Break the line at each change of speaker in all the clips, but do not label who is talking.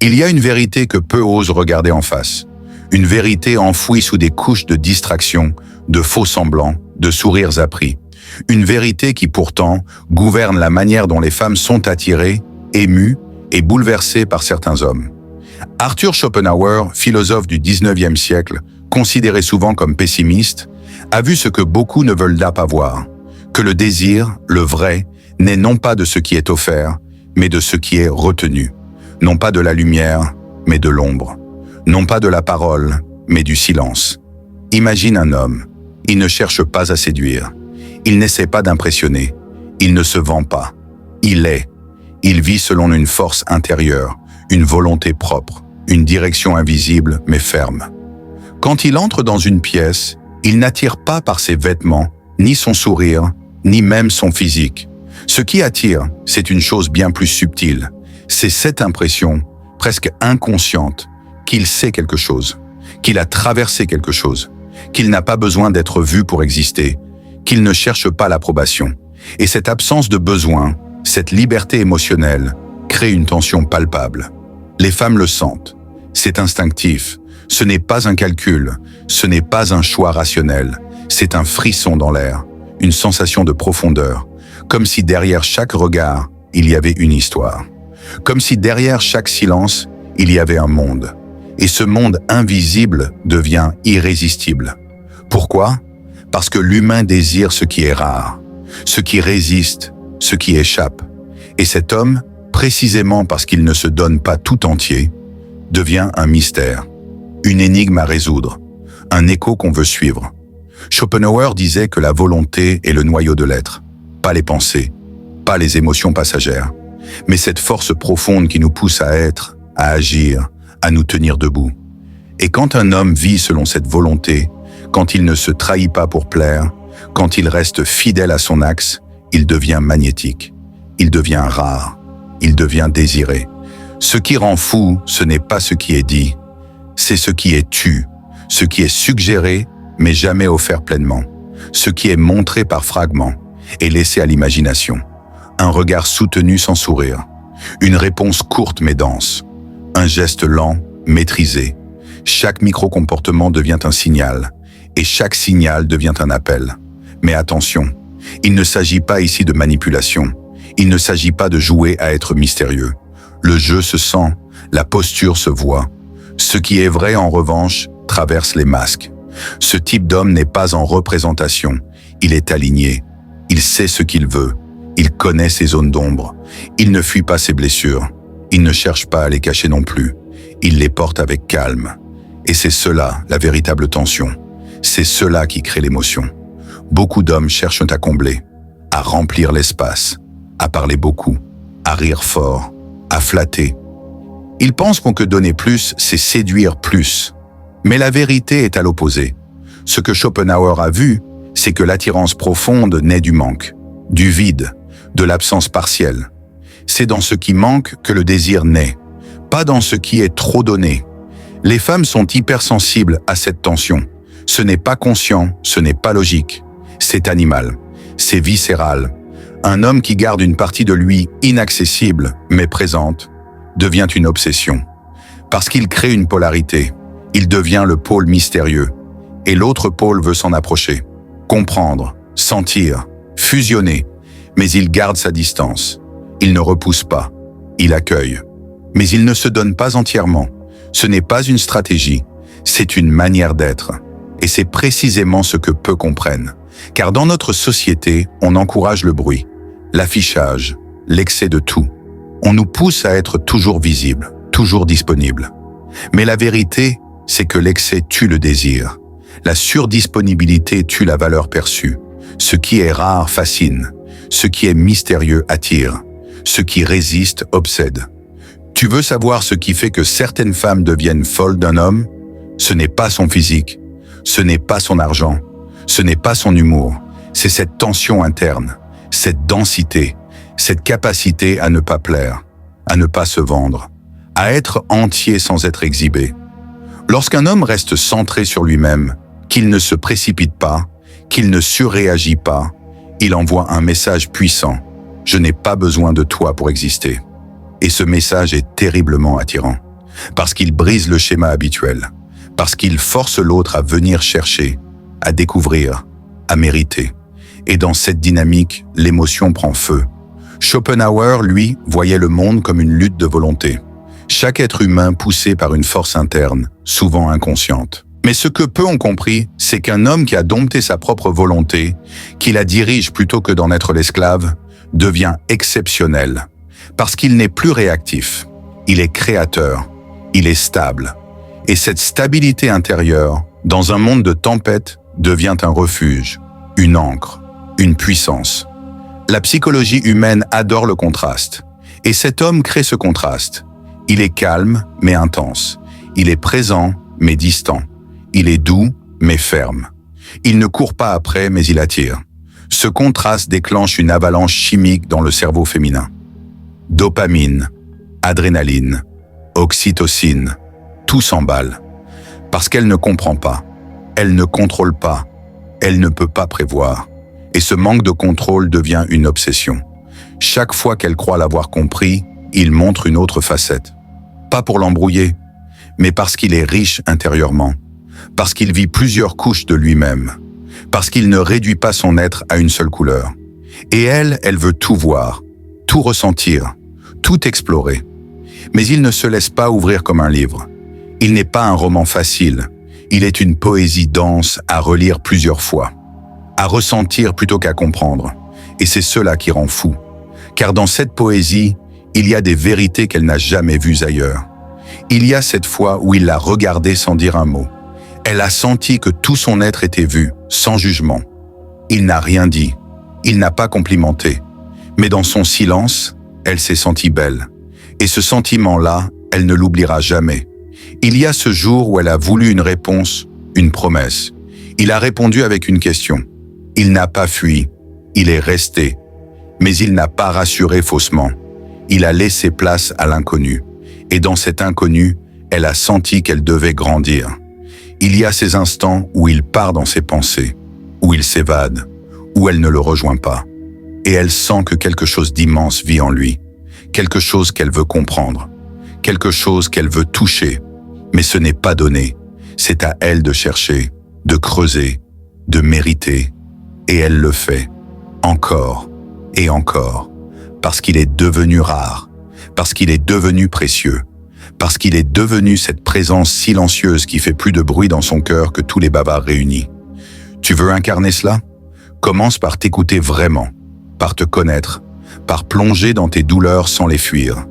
Il y a une vérité que peu osent regarder en face. Une vérité enfouie sous des couches de distraction, de faux semblants, de sourires appris. Une vérité qui pourtant gouverne la manière dont les femmes sont attirées, émues et bouleversées par certains hommes. Arthur Schopenhauer, philosophe du 19e siècle, considéré souvent comme pessimiste, a vu ce que beaucoup ne veulent pas voir, que le désir, le vrai, n'est non pas de ce qui est offert, mais de ce qui est retenu, non pas de la lumière, mais de l'ombre, non pas de la parole, mais du silence. Imagine un homme, il ne cherche pas à séduire, il n'essaie pas d'impressionner, il ne se vend pas, il est, il vit selon une force intérieure, une volonté propre, une direction invisible mais ferme. Quand il entre dans une pièce, il n'attire pas par ses vêtements, ni son sourire, ni même son physique. Ce qui attire, c'est une chose bien plus subtile. C'est cette impression, presque inconsciente, qu'il sait quelque chose, qu'il a traversé quelque chose, qu'il n'a pas besoin d'être vu pour exister, qu'il ne cherche pas l'approbation. Et cette absence de besoin, cette liberté émotionnelle, crée une tension palpable. Les femmes le sentent. C'est instinctif. Ce n'est pas un calcul. Ce n'est pas un choix rationnel. C'est un frisson dans l'air, une sensation de profondeur, comme si derrière chaque regard, il y avait une histoire. Comme si derrière chaque silence, il y avait un monde. Et ce monde invisible devient irrésistible. Pourquoi? Parce que l'humain désire ce qui est rare, ce qui résiste, ce qui échappe. Et cet homme, précisément parce qu'il ne se donne pas tout entier, devient un mystère, une énigme à résoudre, un écho qu'on veut suivre. Schopenhauer disait que la volonté est le noyau de l'être, pas les pensées, pas les émotions passagères, mais cette force profonde qui nous pousse à être, à agir, à nous tenir debout. Et quand un homme vit selon cette volonté, quand il ne se trahit pas pour plaire, quand il reste fidèle à son axe, il devient magnétique, il devient rare, il devient désiré. Ce qui rend fou, ce n'est pas ce qui est dit, c'est ce qui est tu, ce qui est suggéré, mais jamais offert pleinement, ce qui est montré par fragments et laissé à l'imagination. Un regard soutenu sans sourire, une réponse courte mais dense, un geste lent, maîtrisé. Chaque micro-comportement devient un signal, et chaque signal devient un appel. Mais attention, il ne s'agit pas ici de manipulation, il ne s'agit pas de jouer à être mystérieux. Le jeu se sent, la posture se voit. Ce qui est vrai en revanche traverse les masques. Ce type d'homme n'est pas en représentation, il est aligné, il sait ce qu'il veut, il connaît ses zones d'ombre, il ne fuit pas ses blessures, il ne cherche pas à les cacher non plus, il les porte avec calme. Et c'est cela la véritable tension, c'est cela qui crée l'émotion. Beaucoup d'hommes cherchent à combler, à remplir l'espace, à parler beaucoup, à rire fort, à flatter. Ils pensent qu'on que donner plus, c'est séduire plus. Mais la vérité est à l'opposé. Ce que Schopenhauer a vu, c'est que l'attirance profonde naît du manque, du vide, de l'absence partielle. C'est dans ce qui manque que le désir naît, pas dans ce qui est trop donné. Les femmes sont hypersensibles à cette tension. Ce n'est pas conscient, ce n'est pas logique. C'est animal, c'est viscéral. Un homme qui garde une partie de lui inaccessible, mais présente, devient une obsession. Parce qu'il crée une polarité, il devient le pôle mystérieux. Et l'autre pôle veut s'en approcher, comprendre, sentir, fusionner. Mais il garde sa distance. Il ne repousse pas, il accueille. Mais il ne se donne pas entièrement. Ce n'est pas une stratégie, c'est une manière d'être. Et c'est précisément ce que peu comprennent. Car dans notre société, on encourage le bruit, l'affichage, l'excès de tout. On nous pousse à être toujours visible, toujours disponible. Mais la vérité, c'est que l'excès tue le désir. La surdisponibilité tue la valeur perçue. Ce qui est rare fascine. Ce qui est mystérieux attire. Ce qui résiste obsède. Tu veux savoir ce qui fait que certaines femmes deviennent folles d'un homme? Ce n'est pas son physique. Ce n'est pas son argent. Ce n'est pas son humour. C'est cette tension interne, cette densité, cette capacité à ne pas plaire, à ne pas se vendre, à être entier sans être exhibé. Lorsqu'un homme reste centré sur lui-même, qu'il ne se précipite pas, qu'il ne surréagit pas, il envoie un message puissant. Je n'ai pas besoin de toi pour exister. Et ce message est terriblement attirant. parce qu'il brise le schéma habituel, parce qu'il force l'autre à venir chercher, à découvrir, à mériter. Et dans cette dynamique, l'émotion prend feu. Schopenhauer, lui, voyait le monde comme une lutte de volonté. Chaque être humain poussé par une force interne, souvent inconsciente. Mais ce que peu ont compris, c'est qu'un homme qui a dompté sa propre volonté, qui la dirige plutôt que d'en être l'esclave, devient exceptionnel. Parce qu'il n'est plus réactif, il est créateur, il est stable. Et cette stabilité intérieure, dans un monde de tempête, devient un refuge, une ancre, une puissance. La psychologie humaine adore le contraste. Et cet homme crée ce contraste. Il est calme, mais intense. Il est présent, mais distant. Il est doux, mais ferme. Il ne court pas après, mais il attire. Ce contraste déclenche une avalanche chimique dans le cerveau féminin. Dopamine, adrénaline, oxytocine, tout s'emballe. Parce qu'elle ne comprend pas, elle ne contrôle pas, elle ne peut pas prévoir. Et ce manque de contrôle devient une obsession. Chaque fois qu'elle croit l'avoir compris, il montre une autre facette. Pas pour l'embrouiller, mais parce qu'il est riche intérieurement, parce qu'il vit plusieurs couches de lui-même, parce qu'il ne réduit pas son être à une seule couleur. Et elle veut tout voir, tout ressentir, tout explorer. Mais il ne se laisse pas ouvrir comme un livre. Il n'est pas un roman facile, il est une poésie dense à relire plusieurs fois, à ressentir plutôt qu'à comprendre. Et c'est cela qui rend fou. Car dans cette poésie, il y a des vérités qu'elle n'a jamais vues ailleurs. Il y a cette fois où il l'a regardée sans dire un mot. Elle a senti que tout son être était vu, sans jugement. Il n'a rien dit, il n'a pas complimenté. Mais dans son silence, elle s'est sentie belle. Et ce sentiment-là, elle ne l'oubliera jamais. Il y a ce jour où elle a voulu une réponse, une promesse. Il a répondu avec une question. Il n'a pas fui, il est resté. Mais il n'a pas rassuré faussement. Il a laissé place à l'inconnu. Et dans cet inconnu, elle a senti qu'elle devait grandir. Il y a ces instants où il part dans ses pensées, où il s'évade, où elle ne le rejoint pas. Et elle sent que quelque chose d'immense vit en lui, quelque chose qu'elle veut comprendre, quelque chose qu'elle veut toucher. Mais ce n'est pas donné, c'est à elle de chercher, de creuser, de mériter. Et elle le fait, encore et encore, parce qu'il est devenu rare, parce qu'il est devenu précieux, parce qu'il est devenu cette présence silencieuse qui fait plus de bruit dans son cœur que tous les bavards réunis. Tu veux incarner cela? Commence par t'écouter vraiment, par te connaître, par plonger dans tes douleurs sans les fuir,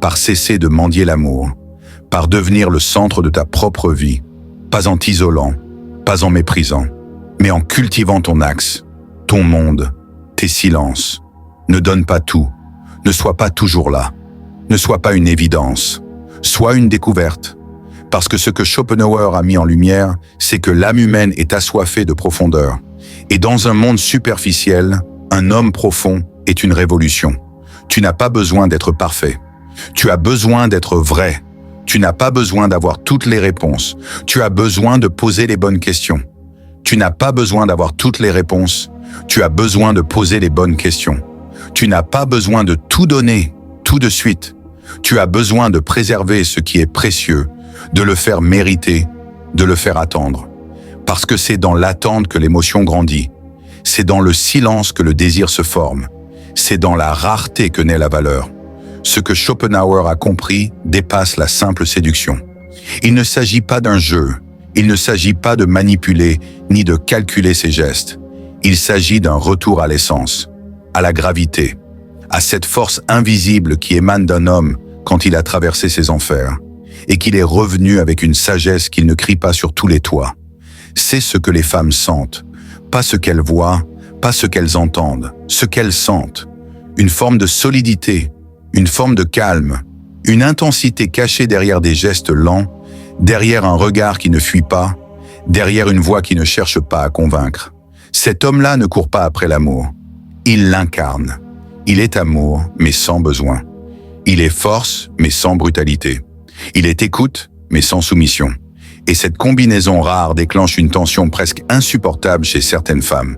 par cesser de mendier l'amour, par devenir le centre de ta propre vie, pas en t'isolant, pas en méprisant, mais en cultivant ton axe, ton monde, tes silences. Ne donne pas tout, ne sois pas toujours là, ne sois pas une évidence, sois une découverte. Parce que ce que Schopenhauer a mis en lumière, c'est que l'âme humaine est assoiffée de profondeur. Et dans un monde superficiel, un homme profond est une révolution. Tu n'as pas besoin d'être parfait. Tu as besoin d'être vrai. Tu n'as pas besoin d'avoir toutes les réponses. Tu as besoin de poser les bonnes questions. Tu n'as pas besoin d'avoir toutes les réponses. Tu as besoin de poser les bonnes questions. Tu n'as pas besoin de tout donner, tout de suite. Tu as besoin de préserver ce qui est précieux, de le faire mériter, de le faire attendre. Parce que c'est dans l'attente que l'émotion grandit. C'est dans le silence que le désir se forme. C'est dans la rareté que naît la valeur. Ce que Schopenhauer a compris dépasse la simple séduction. Il ne s'agit pas d'un jeu. Il ne s'agit pas de manipuler ni de calculer ses gestes. Il s'agit d'un retour à l'essence, à la gravité, à cette force invisible qui émane d'un homme quand il a traversé ses enfers, et qu'il est revenu avec une sagesse qu'il ne crie pas sur tous les toits. C'est ce que les femmes sentent, pas ce qu'elles voient, pas ce qu'elles entendent, ce qu'elles sentent. Une forme de solidité, une forme de calme, une intensité cachée derrière des gestes lents, derrière un regard qui ne fuit pas, derrière une voix qui ne cherche pas à convaincre. Cet homme-là ne court pas après l'amour. Il l'incarne. Il est amour, mais sans besoin. Il est force, mais sans brutalité. Il est écoute, mais sans soumission. Et cette combinaison rare déclenche une tension presque insupportable chez certaines femmes.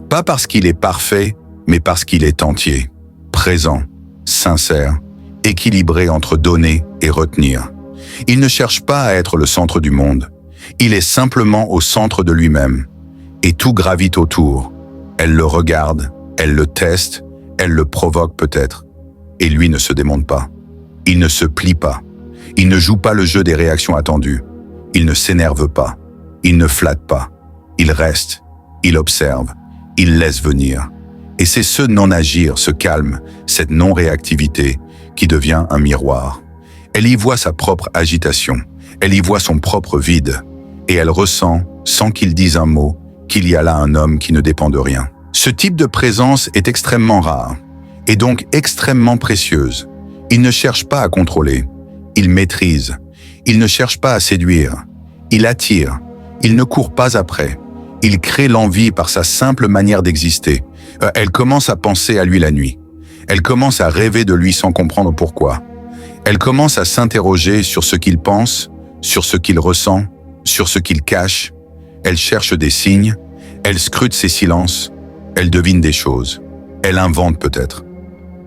Pas parce qu'il est parfait, mais parce qu'il est entier, présent, sincère, équilibré entre donner et retenir. Il ne cherche pas à être le centre du monde. Il est simplement au centre de lui-même. Et tout gravite autour. Elle le regarde, elle le teste, elle le provoque peut-être. Et lui ne se démonte pas. Il ne se plie pas. Il ne joue pas le jeu des réactions attendues. Il ne s'énerve pas. Il ne flatte pas. Il reste. Il observe. Il laisse venir. Et c'est ce non-agir, ce calme, cette non-réactivité qui devient un miroir. Elle y voit sa propre agitation. Elle y voit son propre vide. Et elle ressent, sans qu'il dise un mot, qu'il y a là un homme qui ne dépend de rien. Ce type de présence est extrêmement rare, et donc extrêmement précieuse. Il ne cherche pas à contrôler, il maîtrise. Il ne cherche pas à séduire, il attire. Il ne court pas après. Il crée l'envie par sa simple manière d'exister. Elle commence à penser à lui la nuit. Elle commence à rêver de lui sans comprendre pourquoi. Elle commence à s'interroger sur ce qu'il pense, sur ce qu'il ressent, sur ce qu'il cache. Elle cherche des signes, elle scrute ses silences, elle devine des choses. Elle invente peut-être.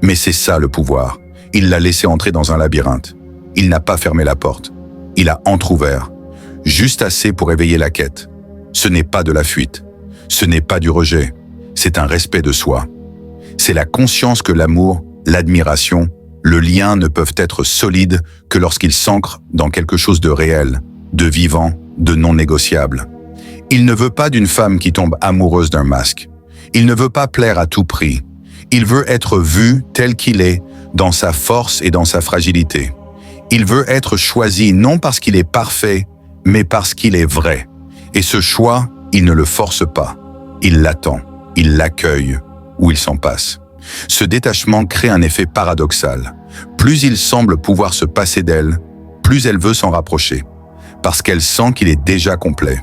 Mais c'est ça le pouvoir. Il l'a laissé entrer dans un labyrinthe. Il n'a pas fermé la porte. Il a entrouvert, juste assez pour éveiller la quête. Ce n'est pas de la fuite. Ce n'est pas du rejet. C'est un respect de soi. C'est la conscience que l'amour, l'admiration, le lien ne peuvent être solides que lorsqu'ils s'ancrent dans quelque chose de réel, de vivant, de non négociable. Il ne veut pas d'une femme qui tombe amoureuse d'un masque. Il ne veut pas plaire à tout prix. Il veut être vu tel qu'il est, dans sa force et dans sa fragilité. Il veut être choisi non parce qu'il est parfait, mais parce qu'il est vrai. Et ce choix, il ne le force pas. Il l'attend, il l'accueille, ou il s'en passe. Ce détachement crée un effet paradoxal. Plus il semble pouvoir se passer d'elle, plus elle veut s'en rapprocher. Parce qu'elle sent qu'il est déjà complet.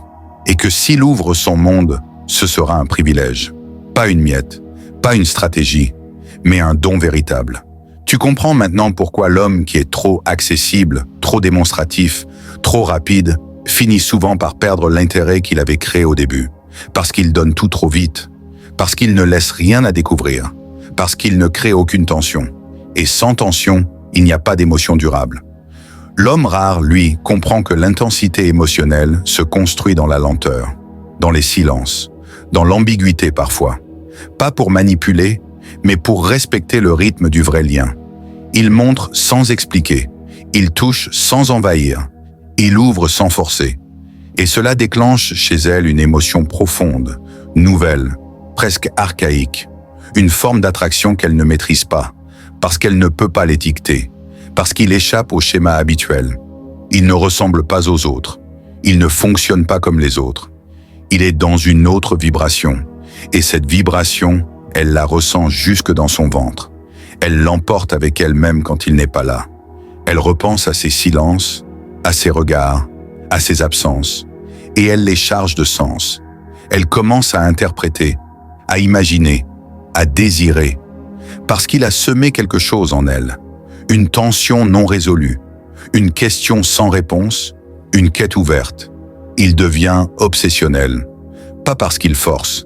Et que s'il ouvre son monde, ce sera un privilège. Pas une miette, pas une stratégie, mais un don véritable. Tu comprends maintenant pourquoi l'homme qui est trop accessible, trop démonstratif, trop rapide, finit souvent par perdre l'intérêt qu'il avait créé au début. Parce qu'il donne tout trop vite, parce qu'il ne laisse rien à découvrir, parce qu'il ne crée aucune tension. Et sans tension, il n'y a pas d'émotion durable. L'homme rare, lui, comprend que l'intensité émotionnelle se construit dans la lenteur, dans les silences, dans l'ambiguïté parfois. Pas pour manipuler, mais pour respecter le rythme du vrai lien. Il montre sans expliquer, il touche sans envahir, il ouvre sans forcer. Et cela déclenche chez elle une émotion profonde, nouvelle, presque archaïque, une forme d'attraction qu'elle ne maîtrise pas, parce qu'elle ne peut pas l'étiqueter, parce qu'il échappe au schéma habituel. Il ne ressemble pas aux autres, il ne fonctionne pas comme les autres. Il est dans une autre vibration, et cette vibration, elle la ressent jusque dans son ventre. Elle l'emporte avec elle-même quand il n'est pas là. Elle repense à ses silences, à ses regards, à ses absences, et elle les charge de sens. Elle commence à interpréter, à imaginer, à désirer, parce qu'il a semé quelque chose en elle, une tension non résolue, une question sans réponse, une quête ouverte. Il devient obsessionnel, pas parce qu'il force,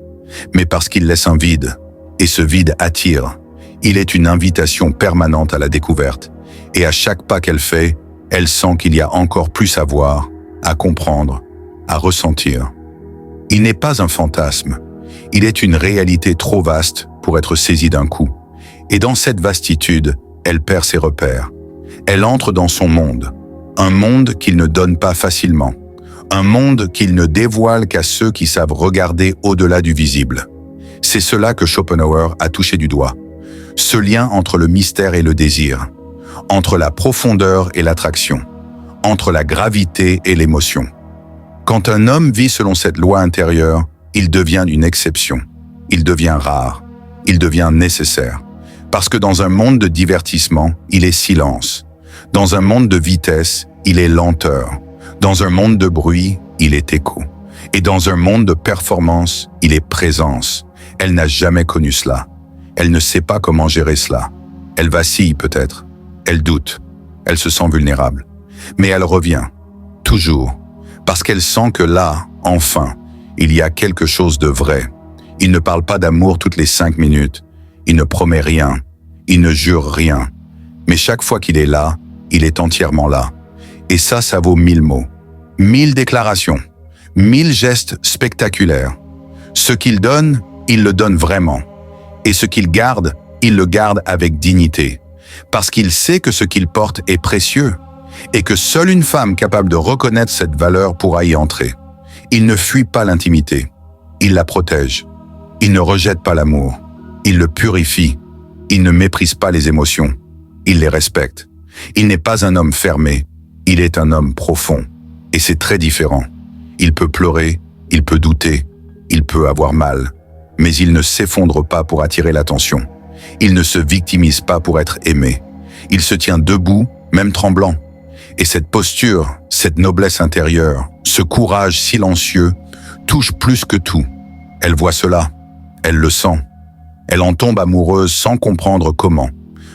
mais parce qu'il laisse un vide, et ce vide attire. Il est une invitation permanente à la découverte, et à chaque pas qu'elle fait, elle sent qu'il y a encore plus à voir, à comprendre, à ressentir. Il n'est pas un fantasme, il est une réalité trop vaste pour être saisie d'un coup. Et dans cette vastitude, elle perd ses repères. Elle entre dans son monde, un monde qu'il ne donne pas facilement, un monde qu'il ne dévoile qu'à ceux qui savent regarder au-delà du visible. C'est cela que Schopenhauer a touché du doigt. Ce lien entre le mystère et le désir, entre la profondeur et l'attraction, entre la gravité et l'émotion. Quand un homme vit selon cette loi intérieure, il devient une exception, il devient rare, il devient nécessaire. Parce que dans un monde de divertissement, il est silence. Dans un monde de vitesse, il est lenteur. Dans un monde de bruit, il est écho. Et dans un monde de performance, il est présence. Elle n'a jamais connu cela. Elle ne sait pas comment gérer cela. Elle vacille peut-être. Elle doute. Elle se sent vulnérable. Mais elle revient. Toujours. Parce qu'elle sent que là, enfin, il y a quelque chose de vrai. Il ne parle pas d'amour toutes les 5 minutes. Il ne promet rien. Il ne jure rien. Mais chaque fois qu'il est là, il est entièrement là. Et ça vaut 1000 mots, 1000 déclarations, 1000 gestes spectaculaires. Ce qu'il donne, il le donne vraiment. Et ce qu'il garde, il le garde avec dignité. Parce qu'il sait que ce qu'il porte est précieux et que seule une femme capable de reconnaître cette valeur pourra y entrer. Il ne fuit pas l'intimité, il la protège. Il ne rejette pas l'amour, il le purifie. Il ne méprise pas les émotions, il les respecte. Il n'est pas un homme fermé, il est un homme profond. Et c'est très différent. Il peut pleurer, il peut douter, il peut avoir mal, mais il ne s'effondre pas pour attirer l'attention. Il ne se victimise pas pour être aimé. Il se tient debout, même tremblant. Et cette posture, cette noblesse intérieure, ce courage silencieux, touche plus que tout. Elle voit cela, elle le sent. Elle en tombe amoureuse sans comprendre comment,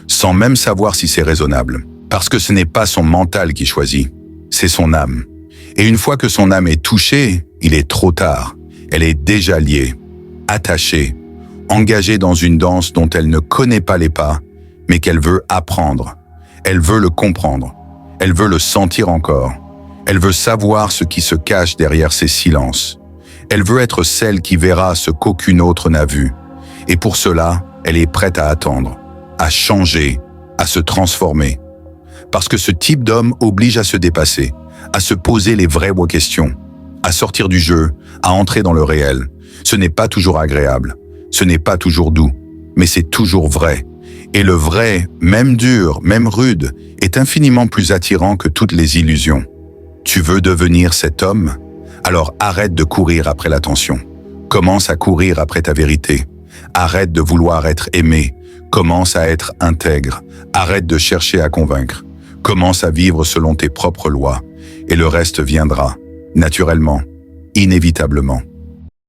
sans même savoir si c'est raisonnable. Parce que ce n'est pas son mental qui choisit, c'est son âme. Et une fois que son âme est touchée, il est trop tard. Elle est déjà liée, attachée, engagée dans une danse dont elle ne connaît pas les pas, mais qu'elle veut apprendre. Elle veut le comprendre. Elle veut le sentir encore. Elle veut savoir ce qui se cache derrière ces silences. Elle veut être celle qui verra ce qu'aucune autre n'a vu. Et pour cela, elle est prête à attendre, à changer, à se transformer. Parce que ce type d'homme oblige à se dépasser, à se poser les vraies questions, à sortir du jeu, à entrer dans le réel. Ce n'est pas toujours agréable, ce n'est pas toujours doux, mais c'est toujours vrai. Et le vrai, même dur, même rude, est infiniment plus attirant que toutes les illusions. Tu veux devenir cet homme? Alors arrête de courir après l'attention. Commence à courir après ta vérité. Arrête de vouloir être aimé. Commence à être intègre. Arrête de chercher à convaincre. Commence à vivre selon tes propres lois. Et le reste viendra, naturellement, inévitablement.